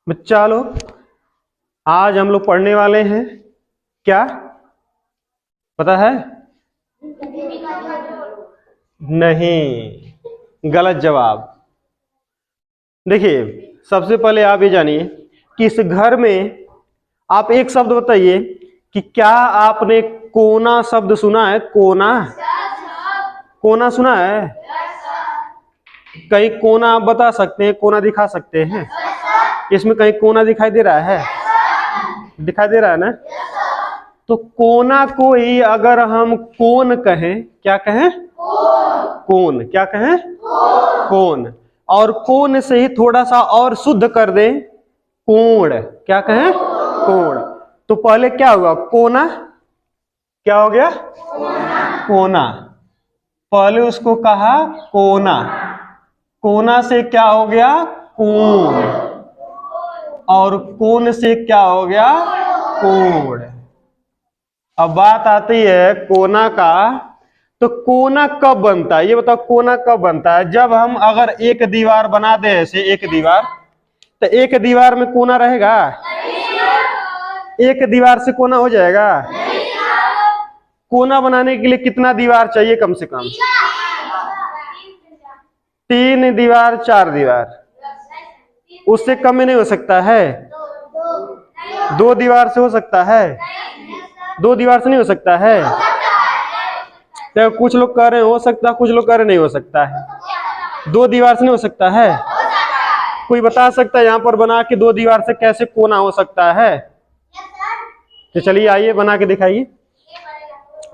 बच्चा लोग, आज हम लोग पढ़ने वाले हैं क्या पता है? नहीं, गलत जवाब। देखिए, सबसे पहले आप ये जानिए कि इस घर में आप एक शब्द बताइए कि क्या आपने कोना शब्द सुना है? कोना, कोना सुना है? कहीं कोना आप बता सकते हैं? कोना दिखा सकते हैं? इसमें कहीं कोना दिखाई दे रहा है? दिखाई दे रहा है ना? तो कोना को ही अगर हम कोन कहें, क्या कहें? कोन। क्या कहें? कोन। और कोन से ही थोड़ा सा और शुद्ध कर दें, कोण। क्या कहें? कोण। तो पहले क्या हुआ? कोना। क्या हो गया? कोना। पहले उसको कहा कोना, कोना से क्या हो गया? कोण। और कोण से क्या हो गया? कोण। अब बात आती है कोना का, तो कोना कब बनता है? ये बताओ, कोना कब बनता है? जब हम अगर एक दीवार बना दे, ऐसे एक दीवार, तो एक दीवार में कोना रहेगा? एक दीवार से कोना हो जाएगा? कोना बनाने के लिए कितना दीवार चाहिए? कम से कम 3 दीवार, 4 दीवार, उससे कम में नहीं हो सकता है? 2 दीवार से हो सकता है? 2 दीवार से नहीं हो सकता है? तो कुछ लोग कह रहे हैं हो सकता है, कुछ लोग कह रहे नहीं हो सकता है। 2 दीवार से नहीं हो सकता है? कोई बता सकता है यहाँ पर बना के 2 दीवार से कैसे कोना हो सकता है? तो चलिए आइए बना के दिखाइए।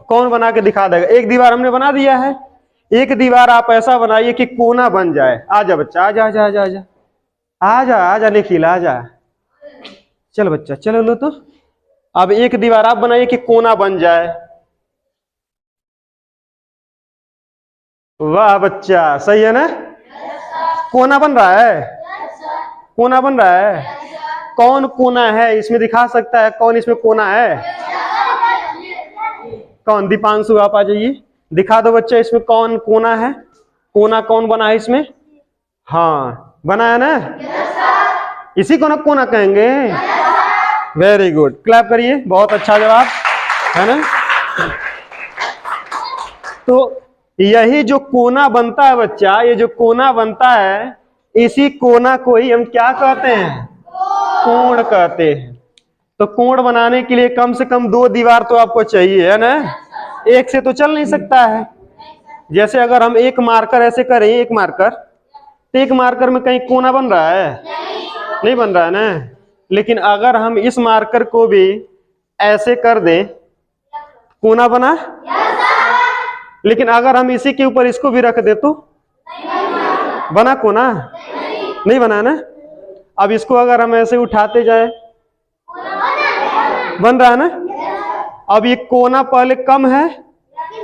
कौन बना के दिखा देगा? एक दीवार हमने बना दिया है, एक दीवार आप ऐसा बनाइए कि कोना बन जाए। आजा बच्चा, आजा आजा आजा आजा आजा आजा निखिल, आजा। चल बच्चा, चलो लो। तो अब एक दीवार आप बनाइए कि कोना बन जाए। वाह बच्चा, सही है ना? कोना बन रहा है? कोना बन रहा है? कौन कोना है इसमें दिखा सकता है? कौन इसमें कोना है? कौन? दीपांशु, आप आ जाइए, दिखा दो बच्चा इसमें कौन कोना है। कोना कौन बना है इसमें? हाँ, बना है ना? इसी को ना कोना कहेंगे। वेरी गुड, क्लैप करिए, बहुत अच्छा जवाब है ना? तो यही जो कोना बनता है बच्चा, ये जो कोना बनता है, इसी कोना को ही हम क्या कहते हैं? कोण कहते हैं। तो कोण बनाने के लिए कम से कम 2 दीवार तो आपको चाहिए, है ना? एक से तो चल नहीं सकता है। जैसे अगर हम एक मार्कर ऐसे करें, एक मार्कर, तो एक मार्कर में कहीं कोना बन रहा है? नहीं बन रहा है ना? लेकिन अगर हम इस मार्कर को भी ऐसे कर दें, कोना बना? लेकिन अगर हम इसी के ऊपर इसको भी रख दे तो बना कोना? नहीं बना ना? अब इसको अगर हम ऐसे उठाते जाए, बन रहा है ना? अब ये कोना पहले कम है,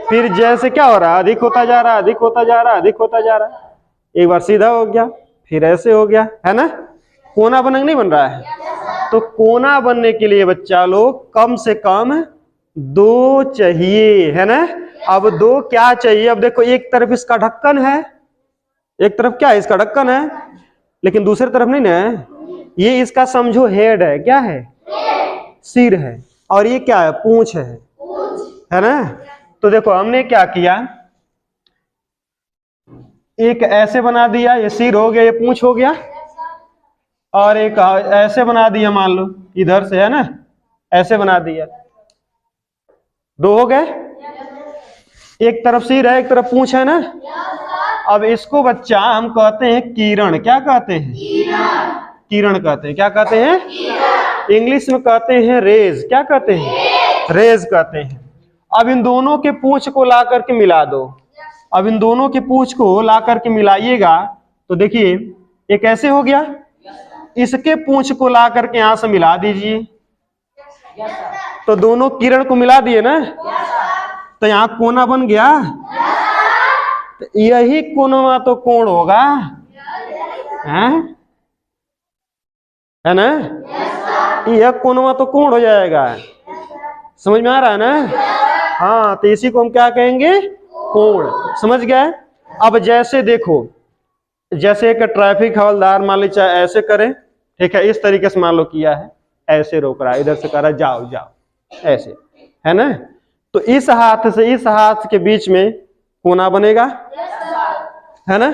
फिर जैसे क्या हो रहा है? अधिक होता जा रहा है, अधिक होता जा रहा है, अधिक होता जा रहा है। एक बार सीधा हो गया, फिर ऐसे हो गया, है ना? कोना बन नहीं बन रहा है? तो कोना बनने के लिए बच्चा लोग कम से कम 2 चाहिए, है ना? अब 2 क्या चाहिए? अब देखो, एक तरफ इसका ढक्कन है, एक तरफ क्या है? इसका ढक्कन है, लेकिन दूसरी तरफ नहीं ना। ये इसका समझो हेड है। क्या है? सिर है। और ये क्या है? पूंछ है ना? तो देखो हमने क्या किया, एक ऐसे बना दिया, ये सिर हो गया, ये पूंछ हो गया, और एक ऐसे बना दिया, मान लो इधर से, है ना? ऐसे बना दिया, 2 हो गए। एक तरफ सिर है, एक तरफ पूंछ है ना? अब इसको बच्चा हम कहते हैं किरण। क्या कहते हैं? किरण कहते हैं। क्या कहते हैं? इंग्लिश में कहते हैं रेज। क्या कहते हैं? रेज कहते हैं। अब इन दोनों के पूंछ को ला करके मिला दो। अब इन दोनों के पूंछ को ला करके मिलाइएगा तो देखिए ये कैसे हो गया? इसके पूंछ को ला करके यहां से मिला दीजिए, तो दोनों किरण को मिला दिए ना, तो यहां कोना बन गया। तो यही कोना तो कोण होगा, है ना? यह कोना तो कोण हो जाएगा। समझ में आ रहा है ना? हाँ, तो इसी को हम क्या कहेंगे? कोण। समझ गए? अब जैसे देखो, जैसे एक ट्रैफिक हवलदार मान लीजिए चाहे ऐसे करे, ठीक है, इस तरीके से मान लो किया है, ऐसे रोक रहा है, इधर से कह रहा है जाओ जाओ, ऐसे, है ना। तो इस हाथ से इस हाथ के बीच में कोना बनेगा, है ना।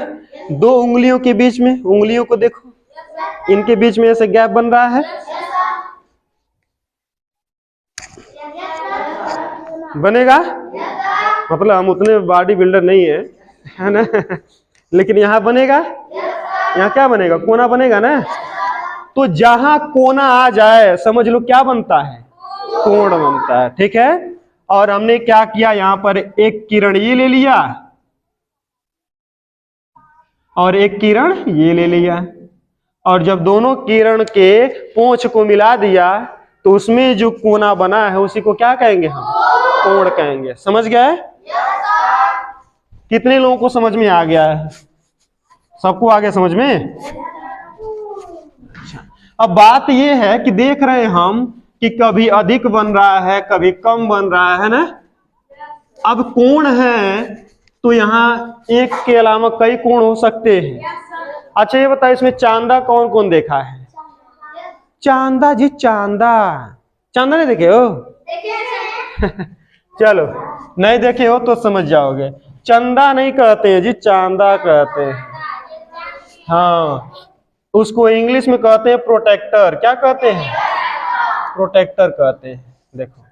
दो उंगलियों के बीच में, उंगलियों को देखो, इनके बीच में ऐसे गैप बन रहा है, बनेगा। मतलब हम उतने बॉडी बिल्डर नहीं है ना लेकिन यहाँ बनेगा, यहाँ क्या बनेगा, कोना बनेगा ना। तो जहां कोना आ जाए समझ लो क्या बनता है, कोण बनता है, ठीक है। और हमने क्या किया, यहां पर एक किरण ये ले लिया और एक किरण ये ले लिया, और जब दोनों किरण के पोंछ को मिला दिया तो उसमें जो कोना बना है उसी को क्या कहेंगे, हम कोण कहेंगे। समझ गए? कितने लोगों को समझ में आ गया है? सबको आ गया समझ में? अब बात यह है कि देख रहे हैं हम कि कभी अधिक बन रहा है, कभी कम बन रहा है ना। अब कोण है तो यहाँ एक के अलावा कई कोण हो सकते हैं। अच्छा ये बताइए इसमें चांदा कौन कौन देखा है? चांदा जी, चांदा, चांदा नहीं देखे हो? चलो नहीं देखे हो तो समझ जाओगे। चंदा नहीं कहते हैं जी, चांदा कहते हैं। हाँ, उसको इंग्लिश में कहते हैं प्रोटेक्टर। क्या कहते हैं? प्रोटेक्टर कहते हैं। देखो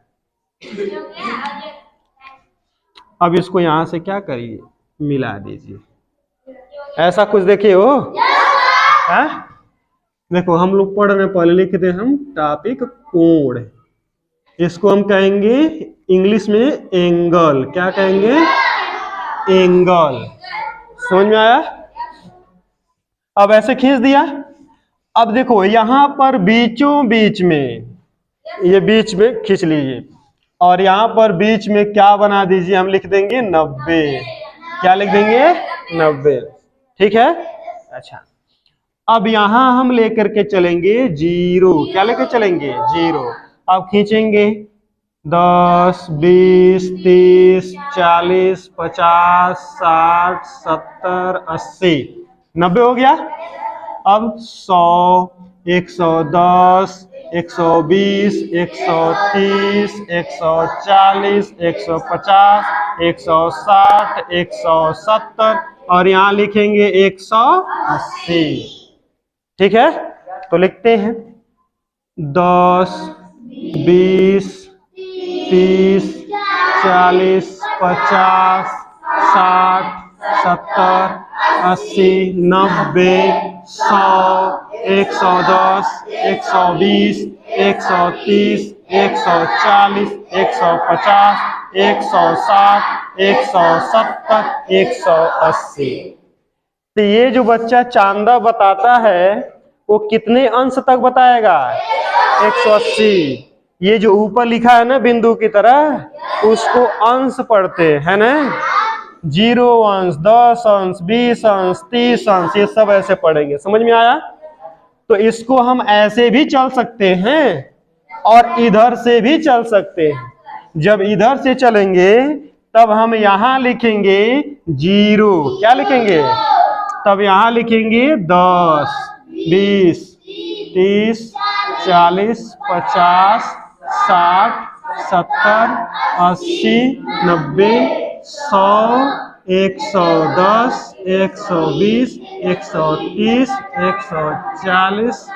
अब इसको यहां से क्या करिए, मिला दीजिए। ऐसा कुछ देखे हो? है? देखो हम लोग पढ़ रहे, पहले लिखते हम टॉपिक कोण, इसको हम कहेंगे इंग्लिश में एंगल। क्या कहेंगे? एंगल। समझ में आया? अब ऐसे खींच दिया। अब देखो यहां पर बीचों बीच में, ये बीच में खींच लीजिए, और यहां पर बीच में क्या बना दीजिए, हम लिख देंगे 90। क्या लिख देंगे? 90। ठीक है। अच्छा अब यहां हम लेकर के चलेंगे 0। क्या लेकर चलेंगे? 0। अब खींचेंगे 10, 20, 30, 40, 50, 60, 70, 80, 90 हो गया। अब 100, 110, 120, 130, 140, 150, 160, 170 और यहाँ लिखेंगे 180। ठीक है, तो लिखते हैं 10, 20, 30, 40, 50, 60, 70, 80, 90, 100, 110, 120, 130, 140, 150, 160, 170, 180। तो ये जो बच्चा चांदा बताता है वो कितने अंश तक बताएगा? 180। ये जो ऊपर लिखा है ना बिंदु की तरह, उसको अंश पढ़ते हैं ना, 0 अंश, 10 अंश, 20 अंश, 30 अंश, ये सब ऐसे पढ़ेंगे। समझ में आया? तो इसको हम ऐसे भी चल सकते हैं और इधर से भी चल सकते हैं। जब इधर से चलेंगे तब हम यहां लिखेंगे 0। क्या लिखेंगे? तब यहां लिखेंगे 10, 20, 30, 40, 50, 60, 70, 80, 90, 100, 110, 120, 130, 140,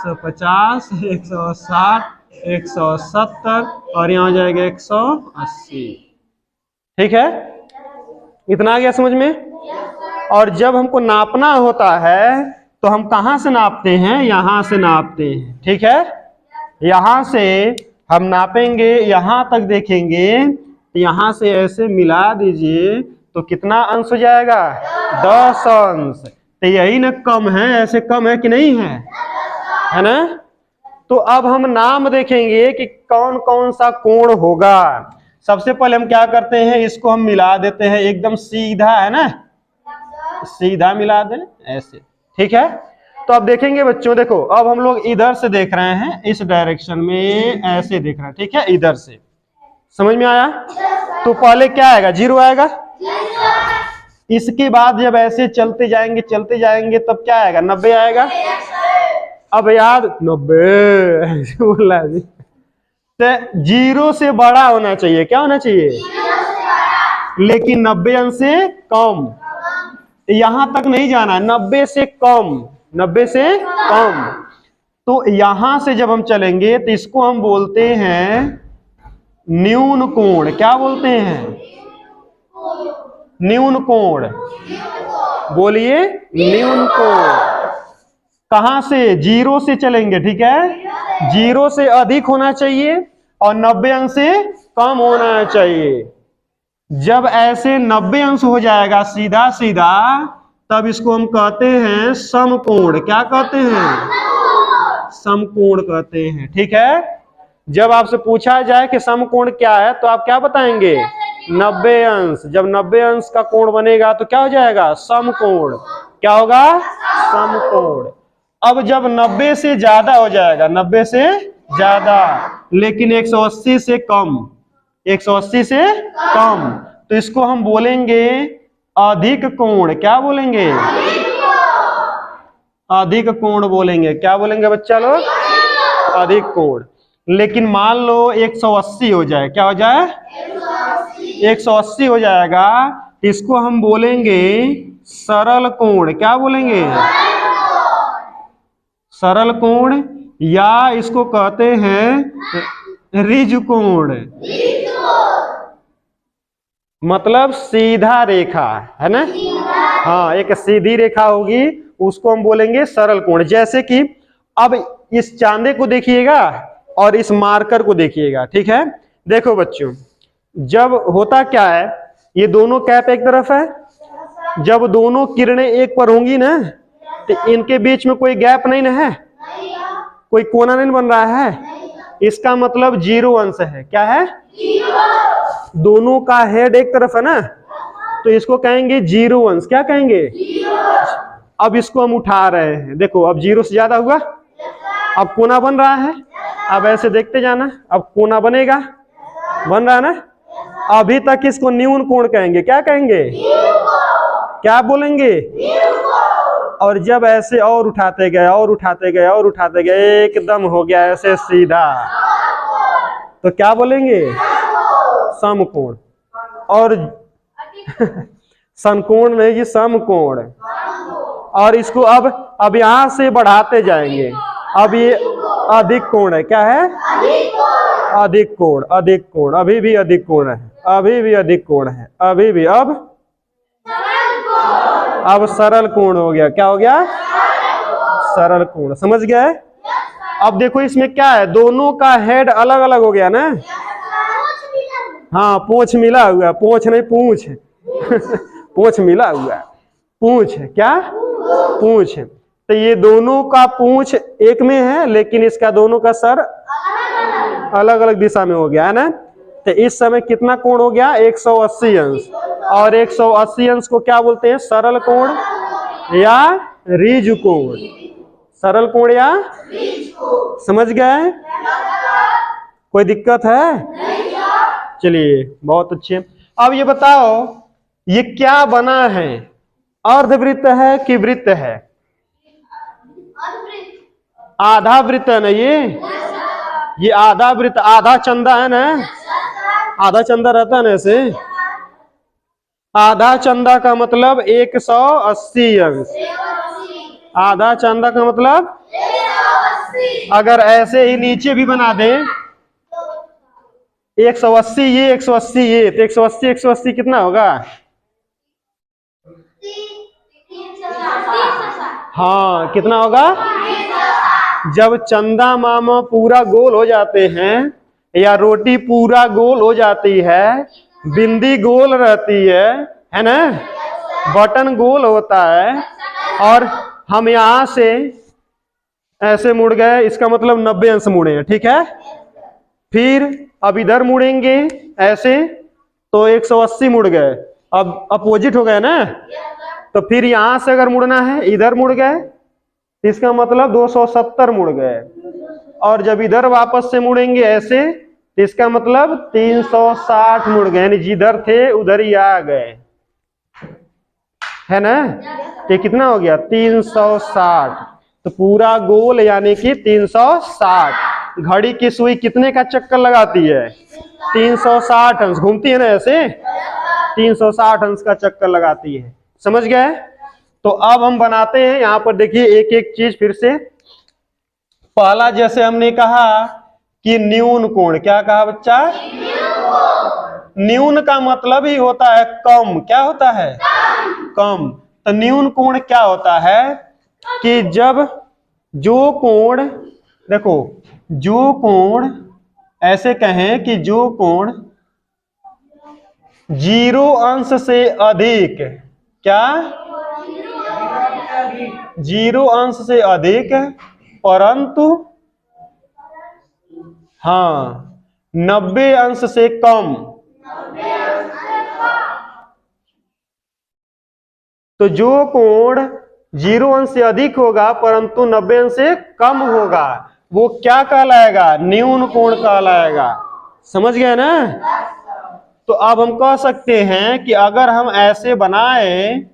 150, 160, 170 और यहाँ हो जाएगा 180। ठीक है, इतना आ गया समझ में? और जब हमको नापना होता है तो हम कहां से नापते हैं? यहां से नापते हैं। ठीक है, यहां से हम नापेंगे, यहां तक देखेंगे, यहां से ऐसे मिला दीजिए तो कितना अंश हो जाएगा? 10 अंश। तो यही ना कम है, ऐसे कम है कि नहीं है? है ना? तो अब हम नाम देखेंगे कि कौन कौन सा कोण होगा। सबसे पहले हम क्या करते हैं, इसको हम मिला देते हैं एकदम सीधा, है ना, सीधा मिला दें ऐसे। ठीक है, तो अब देखेंगे बच्चों, देखो अब हम लोग इधर से देख रहे हैं, इस डायरेक्शन में ऐसे देख रहे हैं। ठीक है, इधर से। समझ में आया? तो पहले क्या आएगा? 0 आएगा। इसके बाद जब ऐसे चलते जाएंगे तब क्या आएगा, 90 आएगा। अब याद 90 ऐसे बोला जी, तो 0 से बड़ा होना चाहिए, क्या होना चाहिए, लेकिन 90 अंश से कम। यहां तक नहीं जाना, 90 से कम, 90 से कम। तो यहां से जब हम चलेंगे तो इसको हम बोलते हैं न्यून कोण। क्या बोलते हैं, न्यून कोण। बोलिए न्यून कोण। कहां से, 0 से चलेंगे, ठीक है। 0 से अधिक होना चाहिए और 90 अंश से कम होना चाहिए। जब ऐसे 90 अंश हो जाएगा सीधा सीधा, तब इसको हम कहते हैं समकोण। क्या कहते हैं, समकोण कहते हैं, ठीक है। जब आपसे पूछा जाए कि समकोण क्या है तो आप क्या बताएंगे, 90 अंश। जब 90 अंश का कोण बनेगा तो क्या हो जाएगा, समकोण। क्या होगा, समकोण। अब जब 90 से ज्यादा हो जाएगा, 90 से ज्यादा लेकिन 180 से कम, 180 से कम, तो इसको हम बोलेंगे अधिक कोण। क्या बोलेंगे, अधिक कोण बोलेंगे। क्या बोलेंगे बच्चा लोग, अधिक कोण। लेकिन मान लो 180 हो जाए, क्या हो जाए, 180 हो जाएगा, इसको हम बोलेंगे सरल कोण। क्या बोलेंगे, सरल कोण, या इसको कहते हैं रिज कोण। मतलब सीधा रेखा है ना, हाँ, एक सीधी रेखा होगी, उसको हम बोलेंगे सरल कोण। जैसे कि अब इस चांदे को देखिएगा और इस मार्कर को देखिएगा, ठीक है। देखो बच्चों, जब होता क्या है, ये दोनों कैप एक तरफ है, जब दोनों किरणें एक पर होंगी ना, तो इनके बीच में कोई गैप नहीं ना है, कोई कोना नहीं बन रहा है, इसका मतलब 0 अंश है। क्या है, दोनों का हेड एक तरफ है ना, तो इसको कहेंगे 0 अंश। क्या कहेंगे, अब इसको हम उठा रहे हैं, देखो अब 0 से ज्यादा हुआ, अब कोना बन रहा है। अब ऐसे देखते जाना, अब कोना बनेगा, बन रहा है ना। अभी तक इसको न्यून कोण कहेंगे। क्या कहेंगे, क्या बोलेंगे, और जब ऐसे और उठाते गए और उठाते गए और उठाते गए, एकदम हो गया ऐसे सीधा, तो क्या बोलेंगे, समकोण। और समकोण नहीं जी, समकोण। और इसको अब यहां से बढ़ाते जाएंगे, अब ये अधिक कोण है। क्या है, अधिक कोण, अधिक कोण, अभी भी अधिक कोण है, अभी भी अधिक कोण है, अभी भी। अब सरल कोण हो गया। क्या हो गया, सरल कोण। समझ गए। अब देखो इसमें क्या है, दोनों का हेड अलग अलग हो गया ना, हाँ, पूंछ मिला हुआ, पूंछ नहीं पूंछ पूंछ मिला हुआ, पूंछ है। क्या, पूंछ। तो ये दोनों का पूंछ एक में है, लेकिन इसका दोनों का सर अलग अलग दिशा में हो गया है ना। तो इस समय कितना कोण हो गया, 180 अंश। और 180 अंश को क्या बोलते हैं, सरल कोण या रिज कोण। सरल कोण या, समझ गए, कोई दिक्कत है, चलिए बहुत अच्छे। अब ये बताओ, ये क्या बना है, अर्धवृत्त है कि वृत्त है, आधा वृत्त है ना ये आधा वृत्त, आधा चंदा है ना, आधा चंदा रहता है ना ऐसे। आधा चंदा का मतलब 180 अंश, आधा चंदा का मतलब, अगर ऐसे ही नीचे भी बना दें 180 ये 180 ये, तो 180 180 कितना होगा, हाँ कितना होगा। जब चंदा मामा पूरा गोल हो जाते हैं, या रोटी पूरा गोल हो जाती है, बिंदी गोल रहती है ना, बटन गोल होता है, और हम यहां से ऐसे मुड़ गए, इसका मतलब 90 अंश मुड़े हैं, ठीक है। फिर अब इधर मुड़ेंगे ऐसे, तो 180 मुड़ गए, अब अपोजिट हो गए ना। तो फिर यहां से अगर मुड़ना है, इधर मुड़ गए, इसका मतलब 270 मुड़ गए। और जब इधर वापस से मुड़ेंगे ऐसे, इसका मतलब 360 मुड़ गए, यानी जिधर थे उधर ही आ गए। है ना। ये कितना हो गया 360। तो पूरा गोल यानी कि 360। घड़ी की सुई कितने का चक्कर लगाती है 360 अंश घूमती है ना ऐसे 360 अंश का चक्कर लगाती है। समझ गए। तो अब हम बनाते हैं यहां पर देखिए एक एक चीज फिर से। पहला जैसे हमने कहा कि न्यून कोण, क्या कहा बच्चा, न्यून का मतलब ही होता है कम। क्या होता है कम। तो न्यून कोण क्या होता है कि जब जो कोण, देखो जो कोण, ऐसे कहें कि जो कोण 0 अंश से अधिक, क्या 0 अंश से अधिक परंतु हाँ 90 अंश से कम। तो जो कोण 0 अंश से अधिक होगा परंतु 90 अंश से कम होगा वो क्या कहलाएगा, न्यून कोण कहलाएगा। समझ गए ना। तो अब हम कह सकते हैं कि अगर हम ऐसे बनाए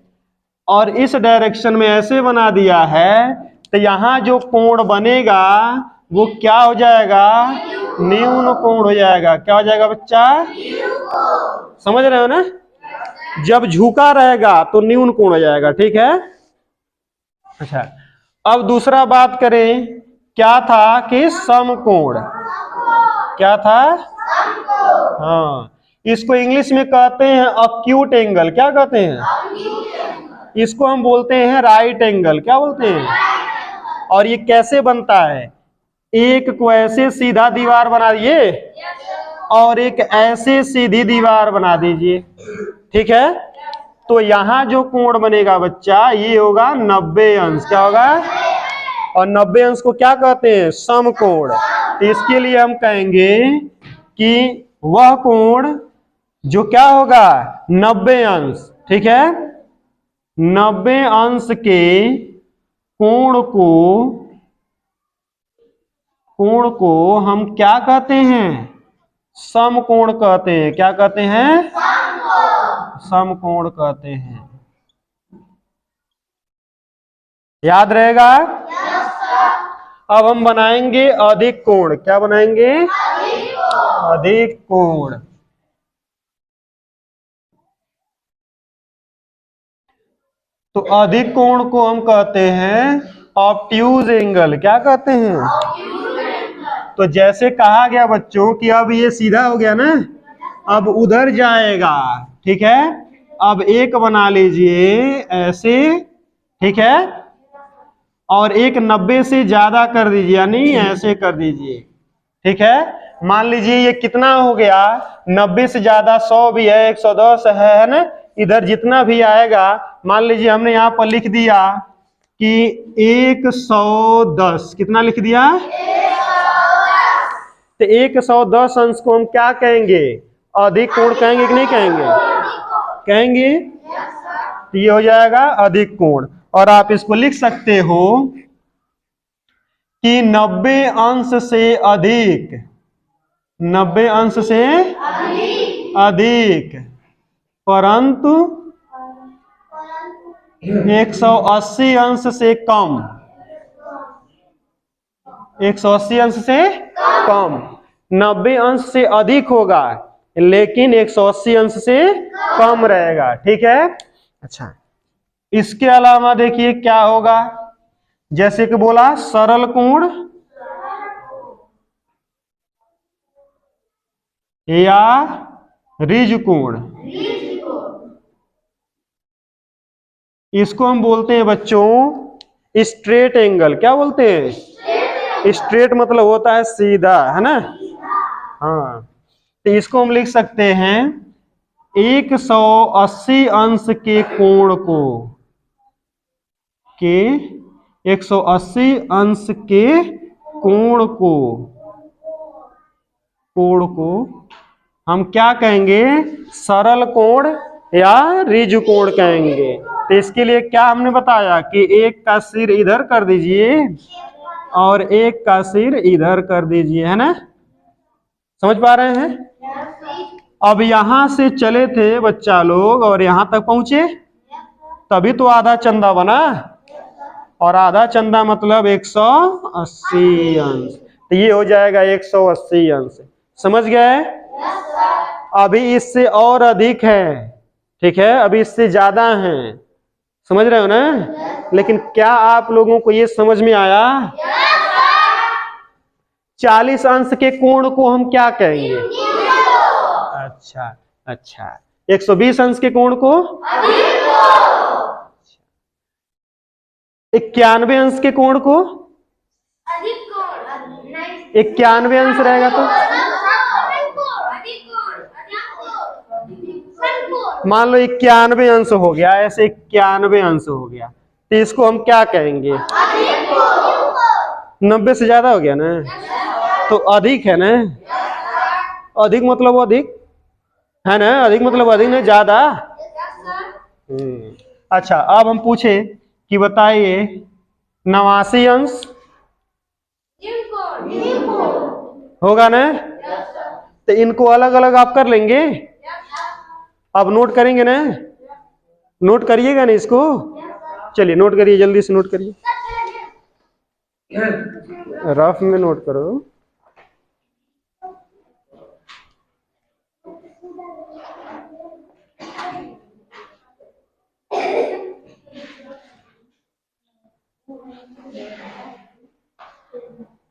और इस डायरेक्शन में ऐसे बना दिया है तो यहां जो कोण बनेगा वो क्या हो जाएगा, न्यून कोण हो जाएगा। क्या हो जाएगा बच्चा, समझ रहे हो ना। जब झुका रहेगा तो न्यून कोण हो जाएगा। ठीक है। अच्छा अब दूसरा बात करें, क्या था कि समकोण। क्या था, हाँ इसको इंग्लिश में कहते हैं अक्यूट एंगल। क्या कहते हैं इसको, हम बोलते हैं राइट एंगल। क्या बोलते हैं। और ये कैसे बनता है, एक को ऐसे सीधा दीवार बना दिए और एक ऐसे सीधी दीवार बना दीजिए। ठीक है। तो यहां जो कोण बनेगा बच्चा ये होगा 90 अंश। क्या होगा, और 90 अंश को क्या कहते हैं, समकोण। तो इसके लिए हम कहेंगे कि वह कोण जो क्या होगा 90 अंश। ठीक है। 90 अंश के कोण को हम क्या कहते हैं, समकोण कहते हैं। क्या कहते हैं, समकोण कहते हैं। याद रहेगा। अब हम बनाएंगे अधिक कोण। क्या बनाएंगे, अधिक कोण। तो अधिक कोण को हम कहते हैं ऑब्ट्यूज एंगल। क्या कहते हैं। तो जैसे कहा गया बच्चों कि अब ये सीधा हो गया ना, अब उधर जाएगा। ठीक है। अब एक बना लीजिए ऐसे। ठीक है। और एक 90 से ज्यादा कर दीजिए यानी ऐसे कर दीजिए। ठीक है। मान लीजिए ये कितना हो गया, 90 से ज्यादा 100 भी है, 110 है ना। इधर जितना भी आएगा, मान लीजिए हमने यहाँ पर लिख दिया कि 110। कितना लिख दिया, तो 110 अंश को हम क्या कहेंगे, अधिक कोण कहेंगे कि नहीं कहेंगे, कहेंगे। तो ये हो जाएगा अधिक कोण। और आप इसको लिख सकते हो कि 90 अंश से अधिक, 90 अंश से अधिक परंतु 180 अंश से कम। 180 अंश से कम। 90 अंश से अधिक होगा लेकिन 180 अंश से कम रहेगा। ठीक है। अच्छा इसके अलावा देखिए क्या होगा, जैसे कि बोला सरल कोण या रिज कोण। इसको हम बोलते हैं बच्चों स्ट्रेट एंगल। क्या बोलते हैं, स्ट्रेट मतलब होता है सीधा, है ना। हाँ तो इसको हम लिख सकते हैं 180 अंश के कोण को, 180 अंश के कोण को हम क्या कहेंगे, सरल कोण या रिज कोण कहेंगे। तो इसके लिए क्या हमने बताया कि एक का सिर इधर कर दीजिए और एक का सिर इधर कर दीजिए, है ना। समझ पा रहे हैं। अब यहां से चले थे बच्चा लोग और यहां तक पहुंचे। तभी तो आधा चंदा बना, और आधा चंदा मतलब 180 अंश, तो ये हो जाएगा 180 अंश। समझ गए? अभी इससे और अधिक है, ठीक है, अभी इससे ज्यादा है, समझ रहे हो ना? लेकिन क्या आप लोगों को ये समझ में आया? 40 अंश के कोण को हम क्या कहेंगे? अच्छा अच्छा। 120 अंश के कोण को? 91 अंश के कोण को? 91 अंश रहेगा तो मान लो 91 अंश हो गया, ऐसे 91 अंश हो गया, तो इसको हम क्या कहेंगे? 90 से ज्यादा हो गया ना, तो अधिक है ना। अधिक मतलब अधिक है ना, अधिक मतलब अधिक ना, ज्यादा। अच्छा, अब हम पूछे कि बताइए 89 अंश होगा ना, तो इनको अलग अलग आप कर लेंगे। अब नोट करेंगे ना, नोट करिएगा ना इसको, चलिए नोट करिए, जल्दी से नोट करिए, रफ में नोट करो।